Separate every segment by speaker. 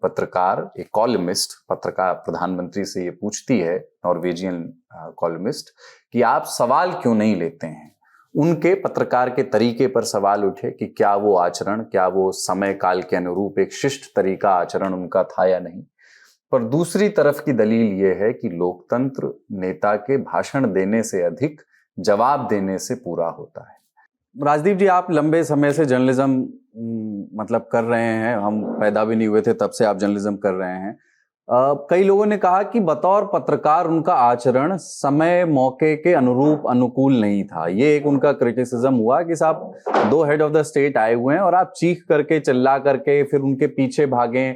Speaker 1: पत्रकार, एक कॉलमिस्ट पत्रकार प्रधानमंत्री से ये पूछती है, नॉर्वेजियन कॉलमिस्ट, कि आप सवाल क्यों नहीं लेते हैं। उनके पत्रकार के तरीके पर सवाल उठे कि क्या वो आचरण, क्या वो समय काल के अनुरूप एक शिष्ट तरीका आचरण उनका था या नहीं। पर दूसरी तरफ की दलील ये है कि लोकतंत्र नेता के भाषण देने से अधिक जवाब देने से पूरा होता है। राजदीप जी, आप लंबे समय से जर्नलिज्म मतलब कर रहे हैं, हम पैदा भी नहीं हुए थे तब से आप जर्नलिज्म कर रहे हैं। कई लोगों ने कहा कि बतौर पत्रकार उनका आचरण समय मौके के अनुरूप अनुकूल नहीं था। ये एक उनका क्रिटिसिज्म हुआ कि साहब 2 हेड ऑफ द स्टेट आए हुए हैं और आप चीख करके चिल्ला करके फिर उनके पीछे भागें,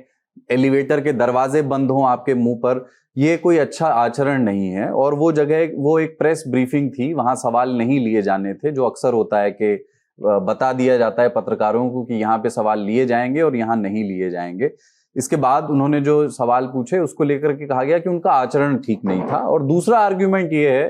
Speaker 1: एलिवेटर के दरवाजे बंद हों आपके मुंह पर, ये कोई अच्छा आचरण नहीं है। और वो जगह, वो एक प्रेस ब्रीफिंग थी, वहां सवाल नहीं लिए जाने थे, जो अक्सर होता है कि बता दिया जाता है पत्रकारों को कि यहाँ पे सवाल लिए जाएंगे और यहाँ नहीं लिए जाएंगे। इसके बाद उन्होंने जो सवाल पूछे उसको लेकर के कहा गया कि उनका आचरण ठीक नहीं था। और दूसरा आर्ग्यूमेंट ये है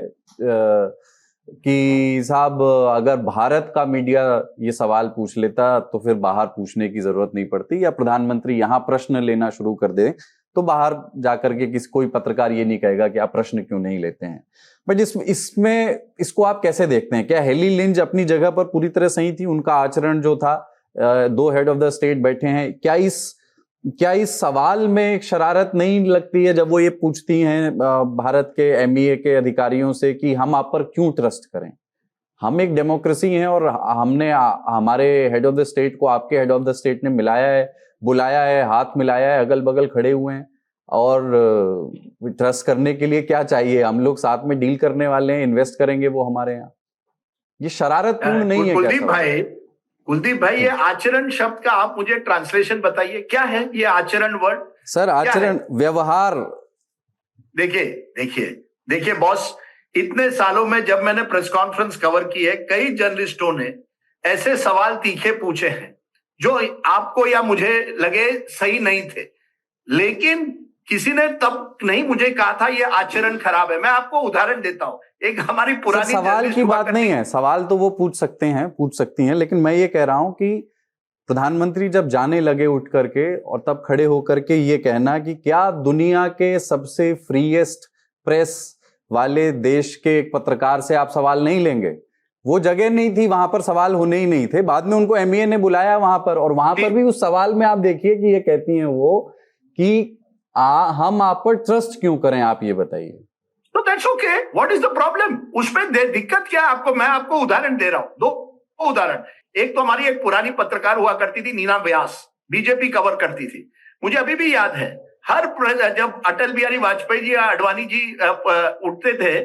Speaker 1: कि साहब अगर भारत का मीडिया ये सवाल पूछ लेता तो फिर बाहर पूछने की जरूरत नहीं पड़ती, या प्रधानमंत्री यहाँ प्रश्न लेना शुरू कर दे तो बाहर जाकर के कोई पत्रकार ये नहीं कहेगा कि आप प्रश्न क्यों नहीं लेते हैं। बट इसमें इसको आप कैसे देखते हैं? क्या हेली लिंच अपनी जगह पर पूरी तरह सही थी, उनका आचरण जो था, 2 हेड ऑफ द स्टेट बैठे हैं, क्या इस सवाल में एक शरारत नहीं लगती है जब वो ये पूछती हैं भारत के एमईए के अधिकारियों से कि हम आप पर क्यों ट्रस्ट करें? हम एक डेमोक्रेसी हैं और हमने हमारे हेड ऑफ द स्टेट को आपके हेड ऑफ द स्टेट ने मिलाया है, बुलाया है, हाथ मिलाया है, अगल बगल खड़े हुए हैं, और ट्रस्ट करने के लिए क्या चाहिए? हम लोग साथ में डील करने वाले हैं, इन्वेस्ट करेंगे वो हमारे यहाँ। ये शरारतपूर्ण नहीं है?
Speaker 2: कुलदीप भाई, ये आचरण शब्द का आप मुझे ट्रांसलेशन बताइए, क्या है ये आचरण वर्ड?
Speaker 1: सर, आचरण व्यवहार।
Speaker 2: देखिए बॉस, इतने सालों में जब मैंने प्रेस कॉन्फ्रेंस कवर की है, कई जर्नलिस्टों ने ऐसे सवाल तीखे पूछे हैं जो आपको या मुझे लगे सही नहीं थे, लेकिन किसी ने तब नहीं मुझे कहा था ये आचरण खराब है। मैं आपको उदाहरण देता हूं, एक हमारी पुरानी
Speaker 1: सवाल की बात नहीं है, सवाल तो वो पूछ सकती हैं, लेकिन मैं ये कह रहा हूं कि प्रधानमंत्री जब जाने लगे उठ करके और तब खड़े होकर के ये कहना कि क्या दुनिया के सबसे फ्रीएस्ट प्रेस वाले देश के एक पत्रकार से आप सवाल नहीं लेंगे? वो जगह नहीं थी, वहां पर सवाल होने ही नहीं थे। बाद में उनको एमईए ने बुलाया वहां पर, और वहां पर भी उस सवाल में आप देखिए कि ये कहती हैं वो कि हम आप पर ट्रस्ट क्यों करें, आप ये बताइए।
Speaker 2: तो that's okay, what is the problem? उसमें दिक्कत क्या है आपको? मैं आपको उदाहरण दे रहा हूं, 2 उदाहरण। एक तो हमारी एक पुरानी पत्रकार हुआ करती थी, नीना व्यास, बीजेपी कवर करती थी। मुझे अभी भी याद है, जब अटल बिहारी वाजपेयी जी या अडवाणी जी उठते थे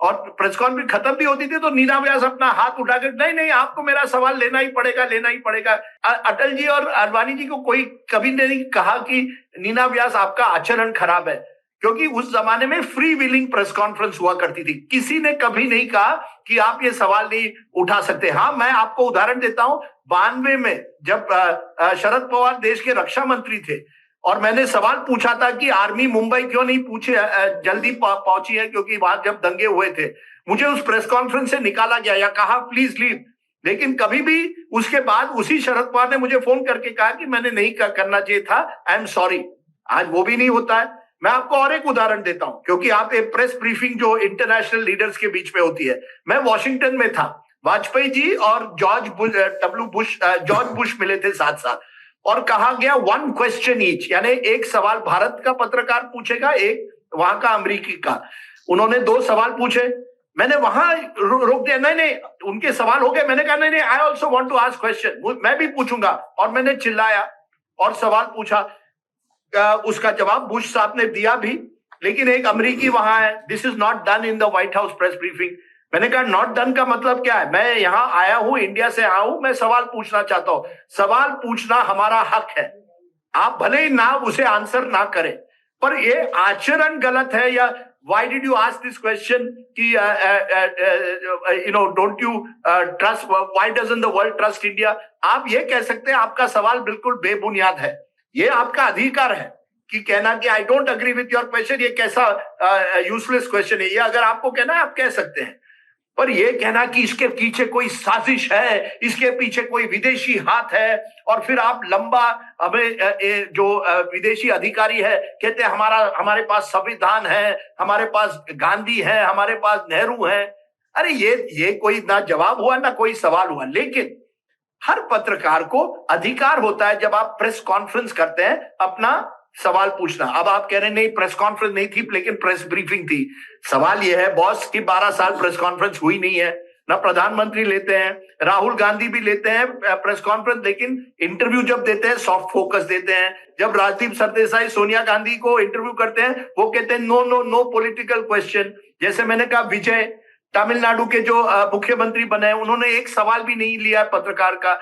Speaker 2: और प्रेस कॉन्फ्रेंस खत्म भी होती थी, तो नीना व्यास अपना हाथ उठाकर नहीं आपको मेरा सवाल लेना ही पड़ेगा। अटल जी और अडवाणी जी को कोई कभी नहीं कहा कि नीना व्यास आपका आचरण खराब है, क्योंकि उस जमाने में फ्री विलिंग प्रेस कॉन्फ्रेंस हुआ करती थी। किसी ने कभी नहीं कहा कि आप ये सवाल नहीं उठा सकते। हाँ, मैं आपको उदाहरण देता हूं, 92 में जब शरद पवार देश के रक्षा मंत्री थे और मैंने सवाल पूछा था कि आर्मी मुंबई क्यों नहीं जल्दी पहुंची है, क्योंकि वहां जब दंगे हुए थे, मुझे उस प्रेस कॉन्फ्रेंस से निकाला गया या कहा प्लीज लीव। लेकिन कभी भी उसके बाद उसी शरद पवार ने मुझे फोन करके कहा कि मैंने नहीं करना चाहिए था, आई एम सॉरी। आज वो भी नहीं होता है। मैं आपको और एक उदाहरण देता हूं, क्योंकि आप एक प्रेस ब्रीफिंग जो इंटरनेशनल लीडर्स के बीच में होती है, मैं वॉशिंगटन में था, वाजपेयी जी और जॉर्ज बुश मिले थे साथ साथ, और कहा गया 1 क्वेश्चन ईच, यानी एक सवाल भारत का पत्रकार पूछेगा, एक वहां का अमेरिकी का। उन्होंने 2 सवाल पूछे, मैंने वहां रोक दिया, नहीं उनके सवाल हो गए। मैंने कहा नहीं I also want to ask question, मैं भी पूछूंगा। और मैंने चिल्लाया और सवाल पूछा, उसका जवाब बुश साहब ने दिया भी, लेकिन एक अमेरिकी वहां है, this is not done in the white house press briefing. मैंने कहा नॉट डन का मतलब क्या है? मैं यहां आया हूं, इंडिया से आया हूं, मैं सवाल पूछना चाहता हूं। सवाल पूछना हमारा हक है, आप भले ही ना उसे आंसर ना करें, पर ये आचरण गलत है। या why did you ask this question कि don't you trust, why doesn't the world trust India? आप ये कह सकते हैं, आपका सवाल बिल्कुल बेबुनियाद है, ये आपका अधिकार है कि कहना कि I don't agree with your question, ये कैसा यूजलेस क्वेश्चन है, ये अगर आपको कहना है आप कह सकते हैं। पर ये कहना कि इसके पीछे कोई साजिश है, इसके पीछे कोई विदेशी हाथ है, और फिर आप लंबा हमें जो विदेशी अधिकारी है कहते हैं हमारे पास संविधान है, हमारे पास गांधी है, हमारे पास नेहरू है। अरे ये कोई ना जवाब हुआ ना कोई सवाल हुआ। लेकिन हर पत्रकार को अधिकार होता है जब आप प्रेस कॉन्फ्रेंस करते हैं अपना सवाल पूछना। अब आप कह रहे हैं नहीं प्रेस कॉन्फ्रेंस नहीं थी लेकिन प्रेस ब्रीफिंग थी। सवाल यह है बॉस की 12 साल प्रेस कॉन्फ्रेंस हुई नहीं है, ना प्रधानमंत्री लेते हैं, राहुल गांधी भी लेते हैं प्रेस कॉन्फ्रेंस, लेकिन इंटरव्यू जब देते हैं सॉफ्ट फोकस देते हैं। जब राजदीप सरदेसाई सोनिया गांधी को इंटरव्यू करते हैं वो कहते हैं no no no political question. जैसे मैंने कहा विजय तमिलनाडु के जो मुख्यमंत्री बने उन्होंने एक सवाल भी नहीं लिया पत्रकार का।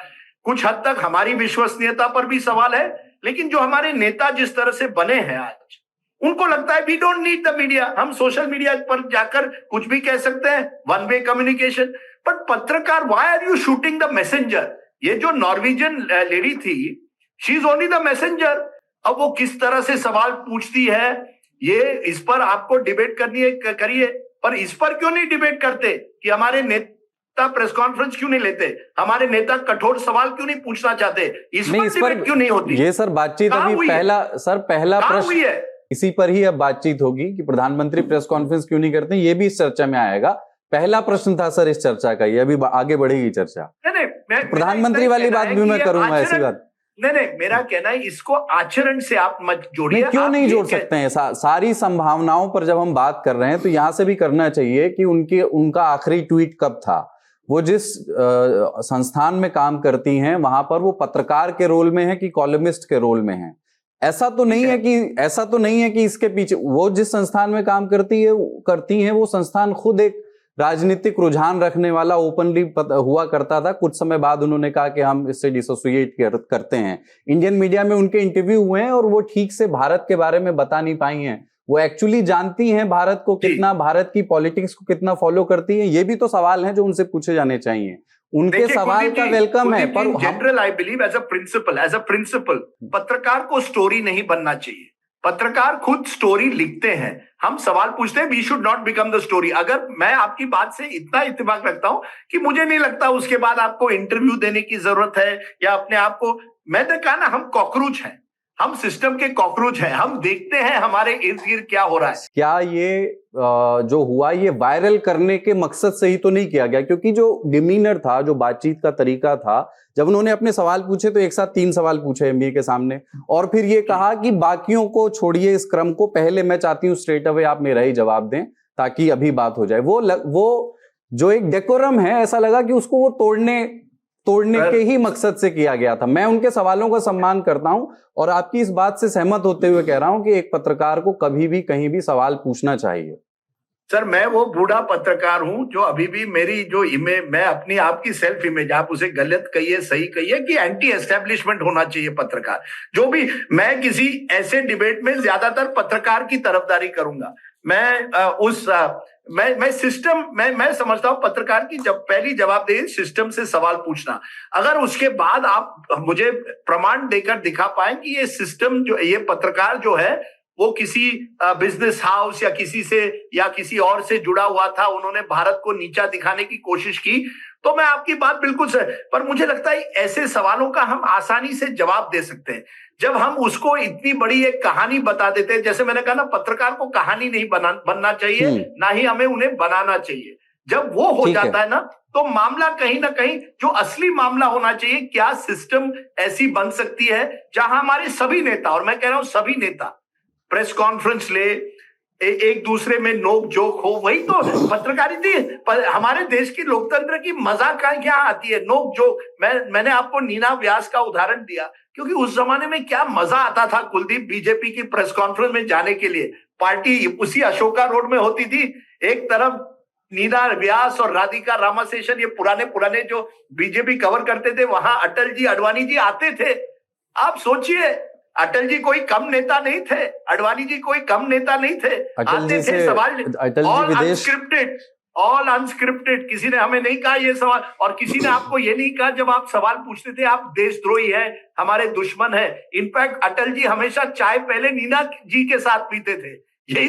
Speaker 2: कुछ हद तक हमारी विश्वसनीयता पर भी सवाल है, लेकिन जो हमारे नेता जिस तरह से बने हैं आज, उनको लगता है we don't need the media, हम सोशल मीडिया पर जाकर कुछ भी कह सकते हैं, वन वे कम्युनिकेशन। बट पत्रकार, why are you shooting the messenger? ये जो नॉर्वेजियन लेडी थी, she is only the messenger. अब वो किस तरह से सवाल पूछती है, ये इस पर आपको डिबेट करनी है करिए, पर इस पर क्यों नहीं डिबेट करते कि हमारे नेता प्रेस कॉन्फ्रेंस क्यों नहीं लेते, हमारे नेता कठोर सवाल क्यों नहीं पूछना चाहते, इस पर डिबेट क्यों नहीं होती?
Speaker 1: ये सर बातचीत अभी पहला प्रश्न है, इसी पर ही अब बातचीत होगी कि प्रधानमंत्री प्रेस कॉन्फ्रेंस क्यों नहीं करते, ये भी इस चर्चा में आएगा। पहला प्रश्न था सर इस चर्चा का, ये अभी आगे बढ़ेगी चर्चा।
Speaker 2: नहीं,
Speaker 1: प्रधानमंत्री वाली बात भी मैं करूंगा, ऐसी बात
Speaker 2: नहीं, मेरा कहना है इसको आचरण से आप मत जोड़िए।
Speaker 1: क्यों नहीं जोड़ सकते हैं? सारी संभावनाओं पर जब हम बात कर रहे हैं तो यहां से भी करना चाहिए कि उनका आखिरी ट्वीट कब था। वो जिस संस्थान में काम करती हैं वहां पर वो पत्रकार के रोल में है कि कॉलमिस्ट के रोल में है? ऐसा तो नहीं है कि इसके पीछे वो जिस संस्थान में काम करती हैं वो संस्थान खुद एक राजनीतिक रुझान रखने वाला ओपनली हुआ करता था। कुछ समय बाद उन्होंने कहा कि हम इससे डिसोसिएट करते हैं। इंडियन मीडिया में उनके इंटरव्यू हुए हैं और वो ठीक से भारत के बारे में बता नहीं पाई हैं। वो एक्चुअली जानती हैं भारत को कितना, भारत की पॉलिटिक्स को कितना फॉलो करती हैं। ये भी तो सवाल हैं जो उनसे पूछे जाने चाहिए। उनके सवाल का वेलकम है, पर
Speaker 2: general I believe as a principle पत्रकार को स्टोरी नहीं बनना चाहिए। पत्रकार खुद स्टोरी लिखते हैं, हम सवाल पूछते हैं। We should not become the story. अगर मैं आपकी बात से इतना इत्तेफाक रखता हूं कि मुझे नहीं लगता उसके बाद आपको इंटरव्यू देने की जरूरत है या अपने आप को, मैंने कहा ना हम कॉकरोच हैं, हम सिस्टम के कॉकरोच हैं, हम देखते हैं हमारे इर्द गिर्द क्या हो रहा है।
Speaker 1: क्या ये जो हुआ ये वायरल करने के मकसद से ही तो नहीं किया गया? क्योंकि जो डिमीनर था, जो बातचीत का तरीका था, जब उन्होंने अपने सवाल पूछे तो एक साथ 3 सवाल पूछे एमबीए के सामने और फिर ये कहा कि बाकियों को छोड़िए इस क्रम को, पहले मैं चाहती हूं स्ट्रेट अवे आप मेरा ही जवाब दें ताकि अभी बात हो जाए। वो जो एक डेकोरम है, ऐसा लगा कि उसको वो तोड़ने के ही मकसद से किया गया था। मैं उनके सवालों का सम्मान करता हूं और आपकी इस बात से सहमत होते हुए कह रहा हूं कि एक पत्रकार को कभी भी कहीं भी सवाल पूछना चाहिए।
Speaker 2: सर मैं वो बूढ़ा पत्रकार हूं जो अभी भी मेरी जो इमेज, मैं अपनी आपकी सेल्फ इमेज, आप उसे गलत कहिए सही कहिए, कि एंटी एस्टेब्लिशमेंट होना चाहिए पत्रकार। जो भी मैं किसी ऐसे डिबेट में ज्यादातर पत्रकार की तरफदारी करूंगा। मैं सिस्टम, मैं समझता हूं पत्रकार की जब पहली जवाबदेही सिस्टम से सवाल पूछना। अगर उसके बाद आप मुझे प्रमाण देकर दिखा पाए कि ये सिस्टम जो, ये पत्रकार जो है वो किसी बिजनेस हाउस या किसी से या किसी और से जुड़ा हुआ था, उन्होंने भारत को नीचा दिखाने की कोशिश की, तो मैं आपकी बात बिल्कुल सही। पर मुझे लगता है ऐसे सवालों का हम आसानी से जवाब दे सकते हैं जब हम उसको इतनी बड़ी एक कहानी बता देते हैं। जैसे मैंने कहा ना, पत्रकार को कहानी नहीं बनना चाहिए, ना ही हमें उन्हें बनाना चाहिए। जब वो हो जाता है ना, तो मामला कहीं ना कहीं जो असली मामला होना चाहिए, क्या सिस्टम ऐसी बन सकती है जहां हमारे सभी नेता, और मैं कह रहा हूं सभी नेता, प्रेस कॉन्फ्रेंस ले, एक दूसरे में नोक जोक हो। वही तो पत्रकारिता, हमारे देश की लोकतंत्र की मजाक क्या आती है, नोक जोक। मैंने आपको नीना व्यास का उदाहरण दिया क्योंकि उस जमाने में क्या मजा आता था कुलदीप बीजेपी की प्रेस कॉन्फ्रेंस में जाने के लिए। पार्टी उसी अशोका रोड में होती थी, एक तरफ नीना व्यास और राधिका रामाशेषन, ये पुराने जो बीजेपी कवर करते थे, वहां अटल जी अडवाणी जी आते थे। आप सोचिए, अटल जी कोई कम नेता नहीं थे, अडवाणी जी कोई कम नेता नहीं थे, आते थे सवाल, ऑल अनस्क्रिप्टेड। किसी ने हमें नहीं कहा ये सवाल, और किसी ने आपको ये नहीं कहा जब आप सवाल पूछते थे आप देशद्रोही हैं, हमारे दुश्मन हैं। इनफैक्ट अटल जी हमेशा चाय पहले नीना जी के साथ पीते थे। यही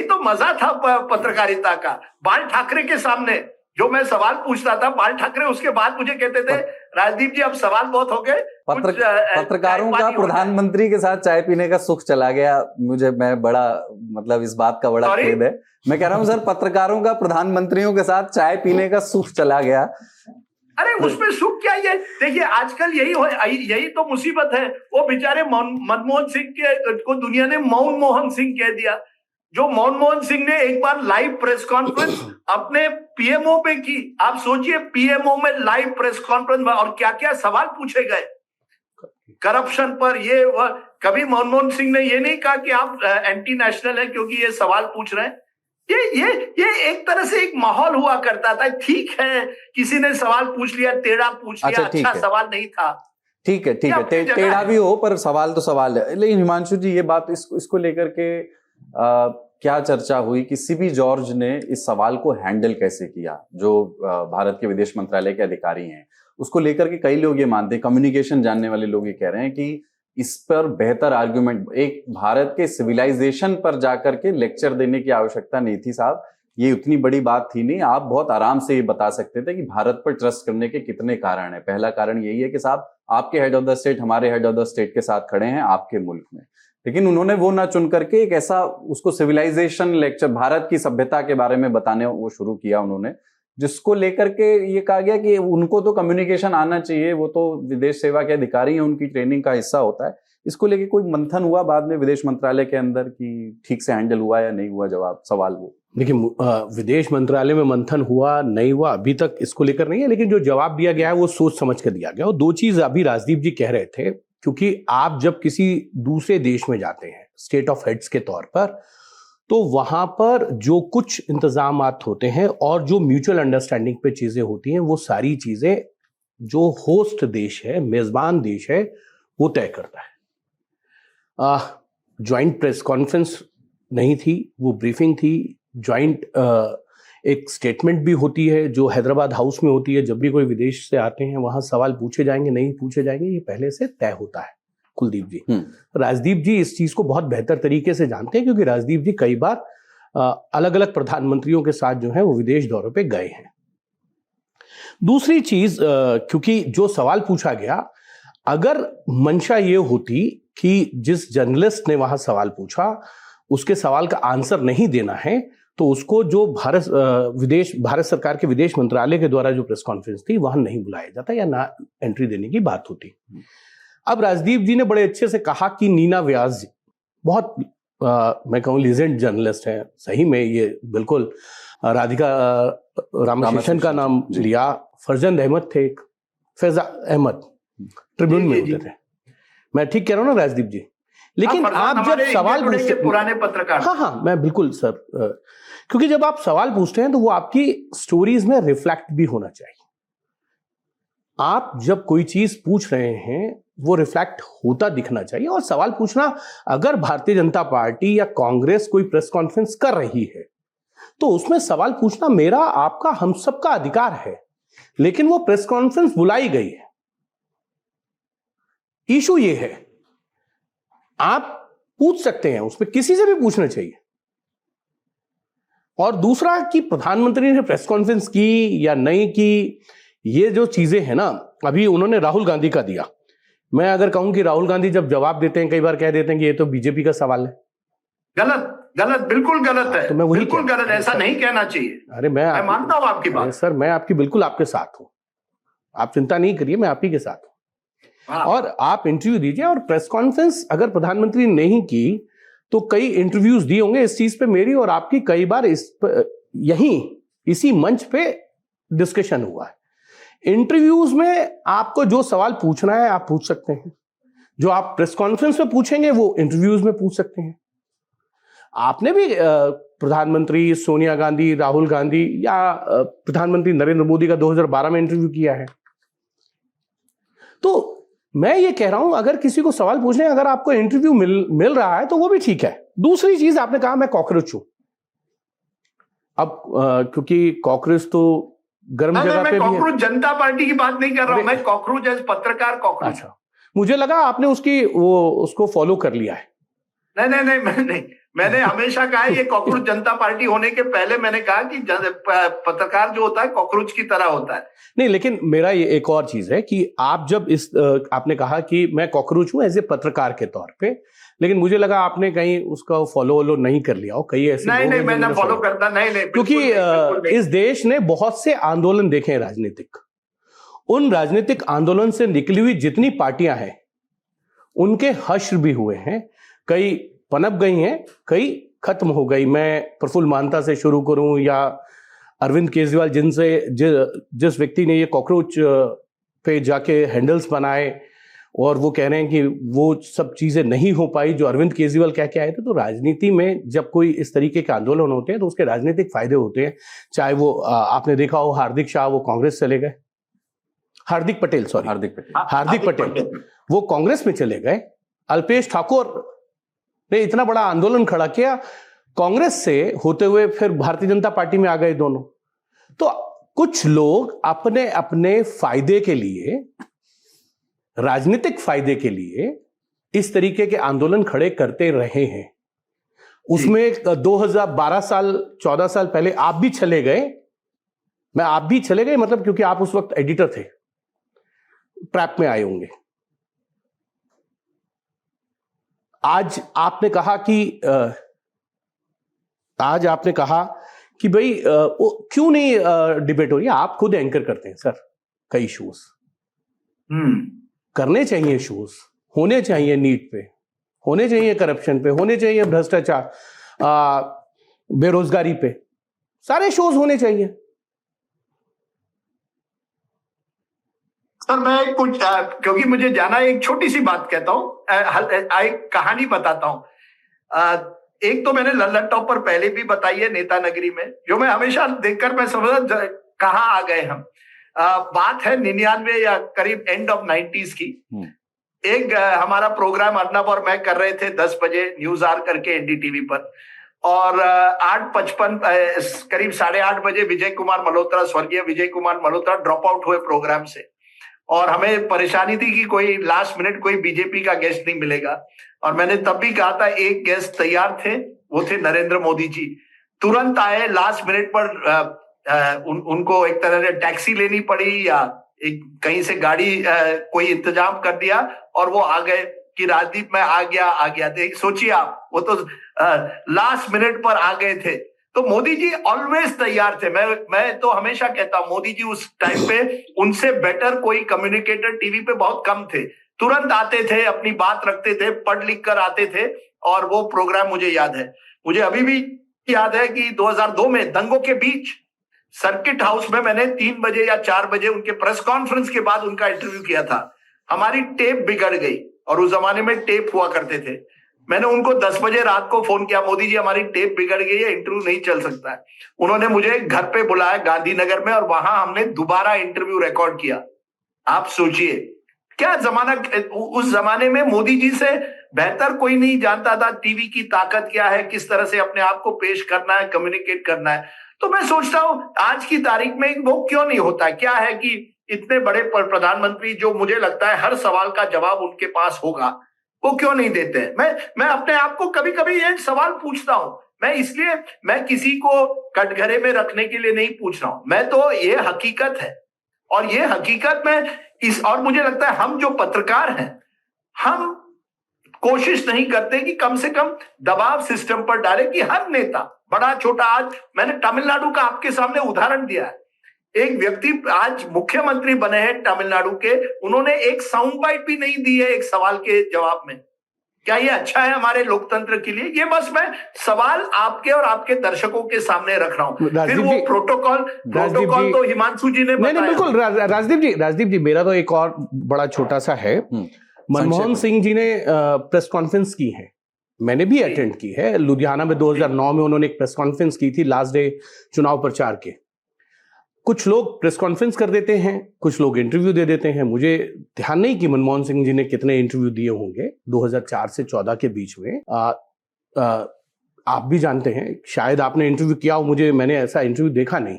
Speaker 2: तो मजा था पत्रकारिता का। बाल ठाकरे के सामने जो मैं सवाल पूछता था बाल ठाकरे उसके बाद मुझे कहते थे राजदीप जी अब सवाल बहुत हो गए।
Speaker 1: पत्रकारों का प्रधानमंत्री के साथ चाय पीने का सुख चला गया। मैं बड़ा मतलब इस बात का बड़ा खेद है। मैं कह रहा हूं सर, पत्रकारों का प्रधानमंत्रियों के साथ चाय पीने का सुख चला गया।
Speaker 2: अरे उसमें सुख क्या है? देखिए आजकल यही तो मुसीबत है। वो बेचारे मनमोहन सिंह को दुनिया ने मौन मोहन सिंह कह दिया। जो मनमोहन सिंह ने एक बार लाइव प्रेस कॉन्फ्रेंस अपने पीएमओ पे की। आप सोचिए पीएमओ में लाइव प्रेस कॉन्फ्रेंस में और क्या क्या सवाल पूछे गए करप्शन पर। ये कभी मनमोहन सिंह ने ये नहीं कहा कि आप एंटी नेशनल है क्योंकि ये सवाल पूछ रहे हैं। ये एक तरह से एक माहौल हुआ करता था। ठीक है किसी ने सवाल पूछ लिया, टेढ़ा पूछ लिया, अच्छा सवाल नहीं था,
Speaker 1: ठीक है टेढ़ा भी हो पर सवाल तो सवाल है। लेकिन हिमांशु जी ये बात इसको लेकर के क्या चर्चा हुई कि सीबी जॉर्ज ने इस सवाल को हैंडल कैसे किया, जो भारत के विदेश मंत्रालय के अधिकारी हैं, उसको लेकर के कई लोग ये मानते हैं, कम्युनिकेशन जानने वाले लोग ये कह रहे हैं कि इस पर बेहतर आर्गुमेंट, एक भारत के सिविलाइजेशन पर जाकर के लेक्चर देने की आवश्यकता नहीं थी साहब। ये उतनी बड़ी बात थी नहीं, आप बहुत आराम से ये बता सकते थे कि भारत पर ट्रस्ट करने के कितने कारण हैं। पहला कारण यही है कि साहब आपके हेड ऑफ द स्टेट हमारे हेड ऑफ द स्टेट के साथ खड़े हैं आपके मुल्क में। लेकिन उन्होंने वो ना चुन करके एक ऐसा उसको सिविलाइजेशन लेक्चर, भारत की सभ्यता के बारे में बताने वो शुरू किया उन्होंने, जिसको लेकर के ये कहा गया कि उनको तो कम्युनिकेशन आना चाहिए, वो तो विदेश सेवा के अधिकारी हैं, उनकी ट्रेनिंग का हिस्सा होता है। इसको लेके कोई मंथन हुआ बाद में विदेश मंत्रालय के अंदर कि ठीक से हैंडल हुआ या नहीं हुआ? जवाब सवाल वो
Speaker 3: देखिए, विदेश मंत्रालय में मंथन हुआ नहीं हुआ अभी तक इसको लेकर नहीं है, लेकिन जो जवाब दिया गया है वो सोच समझ कर दिया गया। और दो चीज अभी राजदीप जी कह रहे थे, क्योंकि आप जब किसी दूसरे देश में जाते हैं स्टेट ऑफ हेड्स के तौर पर, तो वहां पर जो कुछ इंतजामात होते हैं और जो म्यूचुअल अंडरस्टैंडिंग पे चीजें होती हैं, वो सारी चीजें जो होस्ट देश है, मेजबान देश है, वो तय करता है। ज्वाइंट प्रेस कॉन्फ्रेंस नहीं थी, वो ब्रीफिंग थी। ज्वाइंट एक स्टेटमेंट भी होती है जो हैदराबाद हाउस में होती है। जब भी कोई विदेश से आते हैं वहां सवाल पूछे जाएंगे नहीं पूछे जाएंगे, ये पहले से तय होता है। कुलदीप जी, राजदीप जी इस चीज को बहुत बेहतर तरीके से जानते हैं, क्योंकि राजदीप जी कई बार अलग अलग प्रधानमंत्रियों के साथ जो है वो विदेश दौरे पे गए हैं। दूसरी चीज, क्योंकि जो सवाल पूछा गया, अगर मंशा ये होती कि जिस जर्नलिस्ट ने वहां सवाल पूछा उसके सवाल का आंसर नहीं देना है, तो उसको जो भारत सरकार के विदेश मंत्रालय के द्वारा जो प्रेस कॉन्फ्रेंस थी वहां नहीं बुलाया जाता या ना एंट्री देने की बात होती। अब राजदीप जी ने बड़े अच्छे से कहा कि नीना व्यास जी बहुत मैं कहूँ लीजेंड जर्नलिस्ट हैं। सही में ये बिल्कुल राधिका रामकृष्णन का नाम लिया। फरजंद अहमद थे, फैजा अहमद ट्रिब्यून में होते थे। मैं ठीक कह रहा हूँ ना राजदीप जी? लेकिन आप जब सवाल पूछते,
Speaker 2: पुराने पत्रकार,
Speaker 3: हाँ मैं बिल्कुल सर, क्योंकि जब आप सवाल पूछते हैं तो वो आपकी स्टोरीज में रिफ्लेक्ट भी होना चाहिए। आप जब कोई चीज पूछ रहे हैं वो रिफ्लेक्ट होता दिखना चाहिए। और सवाल पूछना, अगर भारतीय जनता पार्टी या कांग्रेस कोई प्रेस कॉन्फ्रेंस कर रही है तो उसमें सवाल पूछना मेरा, आपका, हम सबका अधिकार है। लेकिन वो प्रेस कॉन्फ्रेंस बुलाई गई है, इशू ये है, आप पूछ सकते हैं, उसमें किसी से भी पूछना चाहिए। और दूसरा कि प्रधानमंत्री ने प्रेस कॉन्फ्रेंस की या नहीं की, ये जो चीजें हैं ना, अभी उन्होंने राहुल गांधी का दिया। मैं अगर कहूं कि राहुल गांधी जब जवाब देते हैं कई बार कह देते हैं कि ये तो बीजेपी का सवाल है,
Speaker 2: गलत, बिल्कुल गलत है।
Speaker 3: तो मैं वही
Speaker 2: बिल्कुल गलत, ऐसा नहीं कहना चाहिए।
Speaker 3: अरे मैं
Speaker 2: मानता हूं आपकी बात
Speaker 3: सर, मैं आपकी बिल्कुल आपके साथ हूं, आप चिंता नहीं करिए, मैं आप ही के साथ हूं। और आप इंटरव्यू दीजिए। और प्रेस कॉन्फ्रेंस अगर प्रधानमंत्री नहीं की तो कई इंटरव्यूज दिए होंगे इस चीज पे, मेरी और आपकी कई बार इसी मंच पे डिस्कशन हुआ है। इंटरव्यूज में आपको जो सवाल पूछना है आप पूछ सकते हैं, जो आप प्रेस कॉन्फ्रेंस में पूछेंगे वो इंटरव्यूज में पूछ सकते हैं। आपने भी प्रधानमंत्री सोनिया गांधी, राहुल गांधी या प्रधानमंत्री नरेंद्र मोदी का 2012 में इंटरव्यू किया है। तो मैं ये कह रहा हूं, अगर किसी को सवाल पूछने, अगर आपको इंटरव्यू मिल रहा है तो वो भी ठीक है। दूसरी चीज, आपने कहा मैं कॉकरोच हूं। अब क्योंकि कॉकरोच तो गर्म जगह पे भी है।
Speaker 2: मैं कॉकरोच जनता पार्टी की बात नहीं कर रहा हूं, मैं कॉकरोच एज पत्रकार कॉकरोच।
Speaker 3: अच्छा, मुझे लगा आपने उसको फॉलो कर लिया है।
Speaker 2: नहीं, मैंने हमेशा कहा है ये कॉकरोच जनता पार्टी होने के पहले मैंने कहा कि पत्रकार जो होता है कॉकरोच की तरह होता है।
Speaker 3: नहीं, लेकिन मेरा ये एक और चीज है कि आप जब आपने कहा कि मैं कॉकरोच हूं एज ए पत्रकार के तौर पे, लेकिन मुझे लगा आपने कहीं उसका फॉलो नहीं कर लिया हो। कई ऐसे
Speaker 2: नहीं मैंने फॉलो करता नहीं
Speaker 3: क्योंकि इस देश ने बहुत से आंदोलन देखे हैं राजनीतिक। उन राजनीतिक आंदोलन से निकली हुई जितनी पार्टियां हैं उनके हश्र भी हुए हैं, कई पनप गई हैं, कई खत्म हो गई। मैं प्रफुल्ल मानता से शुरू करूं या अरविंद केजरीवाल, जिस व्यक्ति ने ये कॉकरोच पे जाके हैंडल्स बनाए और वो कह रहे हैं कि वो सब चीजें नहीं हो पाई जो अरविंद केजरीवाल कह के आए थे। तो राजनीति में जब कोई इस तरीके के आंदोलन होते हैं तो उसके राजनीतिक फायदे होते हैं। चाहे वो आपने देखा हो हार्दिक शाह, वो कांग्रेस चले गए, हार्दिक पटेल वो कांग्रेस में चले गए। अल्पेश ठाकुर ने इतना बड़ा आंदोलन खड़ा किया, कांग्रेस से होते हुए फिर भारतीय जनता पार्टी में आ गए दोनों। तो कुछ लोग अपने अपने फायदे के लिए, राजनीतिक फायदे के लिए इस तरीके के आंदोलन खड़े करते रहे हैं। उसमें 2012 साल 14 साल पहले आप भी चले गए। आप भी चले गए मतलब क्योंकि आप उस वक्त एडिटर थे, ट्रैप में आए होंगे। आज आपने कहा कि भाई क्यों नहीं डिबेट हो रही है। आप खुद एंकर करते हैं सर कई शोज। करने चाहिए शोज, होने चाहिए नीट पे, होने चाहिए करप्शन पे, होने चाहिए भ्रष्टाचार, बेरोजगारी पे, सारे शोज होने चाहिए।
Speaker 2: सर मैं कुछ क्योंकि मुझे जाना, एक छोटी सी बात कहता हूँ, एक कहानी बताता हूँ। एक तो मैंने लल्लन टॉप पर पहले भी बताई है, नेता नगरी में, जो मैं हमेशा देखकर मैं समझा कहाँ आ गए हम। बात है 99 या करीब एंड ऑफ 90s की। एक हमारा प्रोग्राम अर्नब और मैं कर रहे थे 10 बजे न्यूज आर करके एनडीटीवी पर, और 8:55 करीब 8:30 बजे विजय कुमार मल्होत्रा, स्वर्गीय विजय कुमार मल्होत्रा ड्रॉप आउट हुए प्रोग्राम से। और हमें परेशानी थी कि कोई लास्ट मिनट कोई बीजेपी का गेस्ट नहीं मिलेगा। और मैंने तब भी कहा था एक गेस्ट तैयार थे, वो थे नरेंद्र मोदी जी। तुरंत आए लास्ट मिनट पर। उनको एक तरह से टैक्सी लेनी पड़ी या एक कहीं से गाड़ी कोई इंतजाम कर दिया और वो आ गए कि राजदीप मैं आ गया। सोचिए आप, वो तो लास्ट मिनट पर आ गए थे। तो मोदी जी ऑलवेज तैयार थे। मैं तो हमेशा कहता हूं मोदी जी उस टाइम पे उनसे बेटर कोई कम्युनिकेटर टीवी पे बहुत कम थे। तुरंत आते थे, अपनी बात रखते थे, पढ़ लिख कर आते थे। और वो प्रोग्राम मुझे याद है, मुझे अभी भी याद है कि 2002 में दंगों के बीच सर्किट हाउस में मैंने 3 बजे या 4 बजे उनके प्रेस कॉन्फ्रेंस के बाद उनका इंटरव्यू किया था। हमारी टेप बिगड़ गई और उस जमाने में टेप हुआ करते थे। मैंने उनको 10 बजे रात को फोन किया, मोदी जी हमारी टेप बिगड़ गई है, इंटरव्यू नहीं चल सकता है। उन्होंने मुझे घर पे बुलाया गांधीनगर में और वहां हमने दोबारा इंटरव्यू रिकॉर्ड किया। आप सोचिए क्या जमाना। उस जमाने में मोदी जी से बेहतर कोई नहीं जानता था टीवी की ताकत क्या है, किस तरह से अपने आप को पेश करना है, कम्युनिकेट करना है। तो मैं सोचता हूं आज की तारीख में वो क्यों नहीं होता। क्या है कि इतने बड़े प्रधानमंत्री, जो मुझे लगता है हर सवाल का जवाब उनके पास होगा, वो क्यों नहीं देते हैं। मैं अपने आप को कभी कभी ये सवाल पूछता हूं। मैं किसी को कटघरे में रखने के लिए नहीं पूछ रहा हूं। मैं तो ये हकीकत है, और ये हकीकत में और मुझे लगता है हम जो पत्रकार हैं, हम कोशिश नहीं करते कि कम से कम दबाव सिस्टम पर डाले कि हर नेता, बड़ा छोटा, आज मैंने तमिलनाडु का आपके सामने उदाहरण दिया है। एक व्यक्ति आज मुख्यमंत्री बने हैं तमिलनाडु के, उन्होंने एक साउंड बाइट भी नहीं दी है एक सवाल के जवाब में। क्या ये अच्छा है हमारे लोकतंत्र के लिए? ये बस मैं सवाल आपके और आपके दर्शकों के सामने रख रहा हूं। फिर वो प्रोटोकॉल तो हिमांशु जी ने बताया।
Speaker 3: नहीं, बिल्कुल राजदीप जी मेरा तो एक और बड़ा छोटा सा है। मनमोहन सिंह जी ने प्रेस कॉन्फ्रेंस की है, मैंने भी अटेंड की है। लुधियाना में 2009 में उन्होंने एक प्रेस कॉन्फ्रेंस की थी, लास्ट डे चुनाव प्रचार के। कुछ लोग प्रेस कॉन्फ्रेंस कर देते हैं, कुछ लोग इंटरव्यू दे देते हैं। मुझे ध्यान नहीं कि मनमोहन सिंह जी ने कितने इंटरव्यू दिए होंगे 2004 से 14 के बीच में। आप भी जानते हैं, शायद आपने इंटरव्यू किया हो, मैंने ऐसा इंटरव्यू देखा नहीं।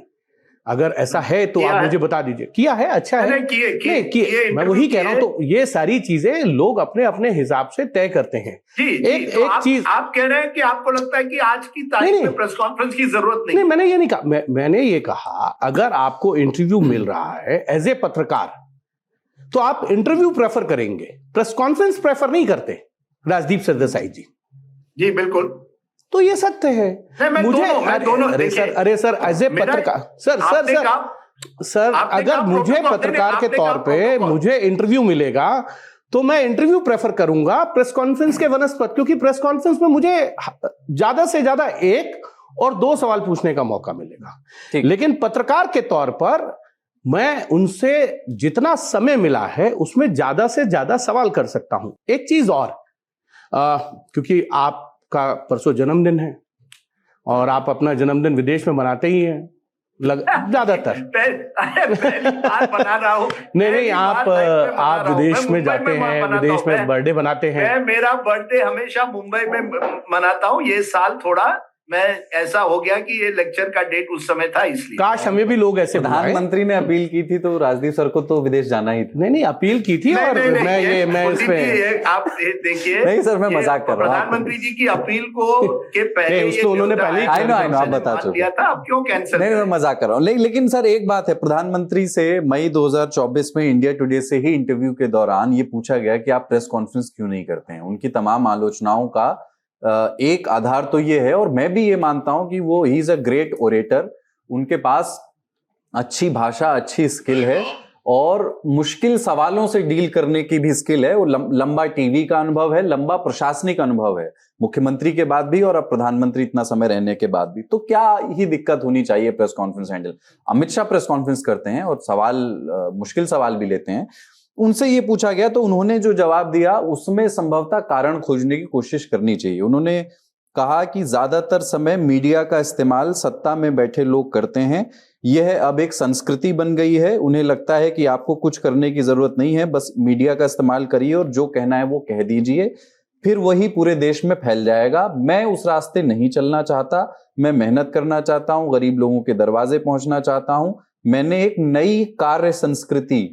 Speaker 3: अगर ऐसा है तो
Speaker 2: किया
Speaker 3: आप
Speaker 2: है।
Speaker 3: मुझे बता दीजिए। किया है, अच्छा है।
Speaker 2: नहीं, किए
Speaker 3: नहीं किए, मैं वही कह रहा हूं। तो ये सारी चीजें लोग अपने अपने हिसाब से तय करते हैं।
Speaker 2: जी,
Speaker 3: एक
Speaker 2: तो
Speaker 3: एक चीज
Speaker 2: आप कह रहे हैं कि आपको लगता है कि आज की तारीख
Speaker 3: नहीं,
Speaker 2: में प्रेस कॉन्फ्रेंस की जरूरत नहीं।
Speaker 3: मैंने ये नहीं कहा। मैंने ये कहा अगर आपको इंटरव्यू मिल रहा है एज ए पत्रकार, तो आप इंटरव्यू प्रेफर करेंगे, प्रेस कॉन्फ्रेंस प्रेफर नहीं करते, राजदीप सरदेसाई जी।
Speaker 2: जी बिल्कुल,
Speaker 3: तो ये सत्य है।
Speaker 2: नहीं, मैं
Speaker 3: मुझे
Speaker 2: दोनों
Speaker 3: अरे
Speaker 2: देखिए,
Speaker 3: सर एज ए पत्रकार सर अगर मुझे पत्रकार के तौर पे मुझे इंटरव्यू मिलेगा तो मैं इंटरव्यू प्रेफर करूंगा प्रेस कॉन्फ्रेंस के वनस्पत, क्योंकि प्रेस कॉन्फ्रेंस में मुझे ज्यादा से ज्यादा 1 और 2 सवाल पूछने का मौका मिलेगा। लेकिन पत्रकार के तौर पर मैं उनसे जितना समय मिला है उसमें ज्यादा से ज्यादा सवाल कर सकता हूं। एक चीज और, क्योंकि आपका परसों जन्मदिन है और आप अपना जन्मदिन विदेश में मनाते ही हैं ज्यादातर।
Speaker 2: बना रहा हूं।
Speaker 3: नहीं, आप विदेश में जाते हैं, विदेश में बर्थडे मनाते हैं।
Speaker 2: मैं मेरा बर्थडे हमेशा मुंबई में मनाता हूं। ये साल थोड़ा मैं ऐसा हो गया कि ये लेक्चर का डेट उस समय था, इसलिए।
Speaker 3: काश हमें भी लोग ऐसे
Speaker 4: प्रधानमंत्री ने अपील की थी तो राजदीप सर को तो विदेश जाना ही था।
Speaker 3: नहीं अपील की थी। और मैं इसमें
Speaker 2: आप देखिए,
Speaker 4: नहीं सर, मैं मजाक कर रहा हूँ।
Speaker 2: प्रधानमंत्री जी की अपील को के पहले
Speaker 3: उन्होंने पहले
Speaker 4: आई नो आप बता चुके
Speaker 2: दिया था, अब क्यों कैंसिल?
Speaker 4: नहीं, मैं मजाक कर रहा हूँ। लेकिन सर एक बात है, प्रधानमंत्री से मई 2024 में इंडिया टुडे से ही इंटरव्यू के दौरान ये पूछा गया कि आप प्रेस कॉन्फ्रेंस क्यों नहीं करते हैं। उनकी तमाम आलोचनाओं का एक आधार तो ये है, और मैं भी ये मानता हूं कि वो he is a great orator. उनके पास अच्छी भाषा, अच्छी स्किल है और मुश्किल सवालों से डील करने की भी स्किल है। वो लंबा टीवी का अनुभव है, लंबा प्रशासनिक अनुभव है, मुख्यमंत्री के बाद भी और अब प्रधानमंत्री इतना समय रहने के बाद भी। तो क्या ही दिक्कत होनी चाहिए press conference handle. Amit Shah press conference करते हैं और मुश्किल सवाल भी लेते हैं। उनसे ये पूछा गया तो उन्होंने जो जवाब दिया उसमें संभवतः कारण खोजने की कोशिश करनी चाहिए। उन्होंने कहा कि ज्यादातर समय मीडिया का इस्तेमाल सत्ता में बैठे लोग करते हैं, यह अब एक संस्कृति बन गई है। उन्हें लगता है कि आपको कुछ करने की जरूरत नहीं है, बस मीडिया का इस्तेमाल करिए और जो कहना है वो कह दीजिए, फिर वही पूरे देश में फैल जाएगा। मैं उस रास्ते नहीं चलना चाहता, मैं मेहनत करना चाहता हूं, गरीब लोगों के दरवाजे पहुंचना चाहता हूं। मैंने एक नई कार्य संस्कृति